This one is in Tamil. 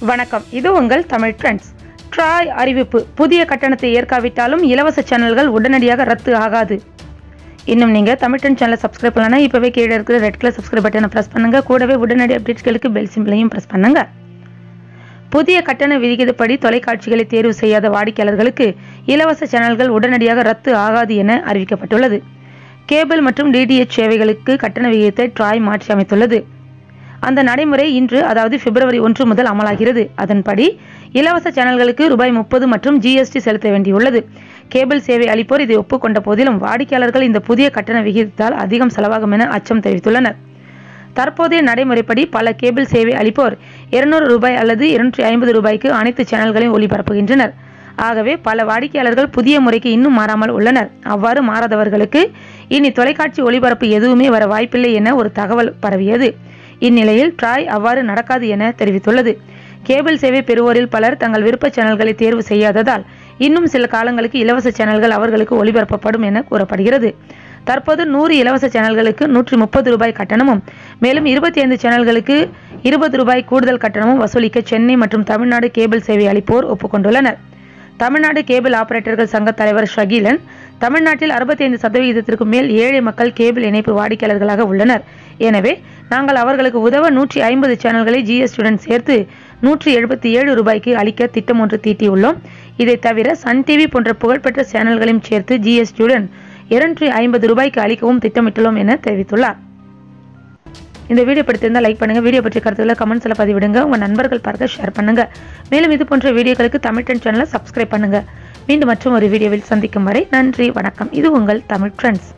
வணக்கம், இது உங்கள் தமிழ் ட்ரெண்ட்ஸ். ட்ராய் அறிவிப்பு: புதிய கட்டணத்தை ஏற்காவிட்டாலும் இலவச சேனல்கள் உடனடியாக ரத்து ஆகாது. இன்னும் நீங்கள் தமிழ் ட்ரெண்ட் சேனலை சப்ஸ்கிரைப் பண்ணலன்னா இப்போவே கீழே இருக்கிற ரெட் கலர் சப்ஸ்கிரைப் பட்டனை ப்ரெஸ் பண்ணுங்கள். கூடவே உடனடி அப்டேட்ஸ்களுக்கு பெல் சிம்பிளையும் ப்ரெஸ் பண்ணுங்கள். புதிய கட்டண விதிக்கப்படி தொலைக்காட்சிகளை தேர்வு செய்யாத வாடிக்கையாளர்களுக்கு இலவச சேனல்கள் உடனடியாக ரத்து ஆகாது என அறிவிக்கப்பட்டுள்ளது. கேபிள் மற்றும் டிடிஎச் சேவைகளுக்கு கட்டண விகிதத்தை ட்ராய் மாற்றி அமைத்துள்ளது. அந்த நடைமுறை இன்று, அதாவது பிப்ரவரி 1 முதல் அமலாகிறது. அதன்படி இலவச சேனல்களுக்கு ரூபாய் 30 மற்றும் ஜிஎஸ்டி செலுத்த வேண்டியுள்ளது. கேபிள் சேவை அளிப்போர் இதை ஒப்புக்கொண்ட போதிலும் வாடிக்கையாளர்கள் இந்த புதிய கட்டண விகிதத்தால் அதிகம் செலவாகும் என அச்சம் தெரிவித்துள்ளனர். தற்போதைய நடைமுறைப்படி பல கேபிள் சேவை அளிப்போர் 200 ரூபாய் அல்லது 250 ரூபாய்க்கு அனைத்து சேனல்களையும் ஒளிபரப்புகின்றனர். ஆகவே பல வாடிக்கையாளர்கள் புதிய முறைக்கு இன்னும் மாறாமல் உள்ளனர். அவ்வாறு மாறாதவர்களுக்கு இனி தொலைக்காட்சி ஒளிபரப்பு எதுவுமே வர வாய்ப்பில்லை என ஒரு தகவல் பரவியது. இந்நிலையில் ட்ராய் அவ்வாறு நடக்காது என தெரிவித்துள்ளது. கேபிள் சேவை பெறுவோரில் பலர் தங்கள் விருப்ப சேனல்களை தேர்வு செய்யாததால் இன்னும் சில காலங்களுக்கு இலவச சேனல்கள் அவர்களுக்கு ஒளிபரப்பப்படும் என கூறப்படுகிறது. தற்போது 100 இலவச சேனல்களுக்கு 130 ரூபாய் கட்டணமும், மேலும் 25 சேனல்களுக்கு 20 ரூபாய் கூடுதல் கட்டணமும் வசூலிக்க சென்னை மற்றும் தமிழ்நாடு கேபிள் சேவை அளிப்போர் ஒப்புக்கொண்டுள்ளனர். தமிழ்நாடு கேபிள் ஆபரேட்டர்கள் சங்க தலைவர் ஷகீலன், தமிழ்நாட்டில் 65% மேல் ஏழை மக்கள் கேபிள் இணைப்பு வாடிக்கையாளர்களாக உள்ளனர். எனவே நாங்கள் அவர்களுக்கு உதவ 150 சேனல்களை ஜிஎஸ்டியுடன் சேர்த்து 177 ரூபாய்க்கு அளிக்க திட்டம் ஒன்று தீட்டியுள்ளோம். இதை தவிர சன் டிவி போன்ற புகழ்பெற்ற சேனல்களையும் சேர்த்து ஜிஎஸ்டியுடன் 250 ரூபாய்க்கு அளிக்கவும் திட்டமிட்டுள்ளோம் என தெரிவித்துள்ளார். இந்த வீடியோ பிடித்திருந்தால் லைக் பண்ணுங்க. வீடியோ பற்றிய கருத்துக்களை கமெண்ட்ஸ்ல பதிவிடுங்க. உங்க நண்பர்கள் பார்க்க ஷேர் பண்ணுங்க. மேலும் இது போன்ற வீடியோக்களுக்கு தமிழ் ட்ரெண்ட் சேனலை சப்ஸ்கிரைப் பண்ணுங்க. மீண்டும் மற்றும் ஒரு வீடியோவில் சந்திக்கும் வரை நன்றி, வணக்கம். இது உங்கள் தமிழ் ட்ரெண்ட்ஸ்.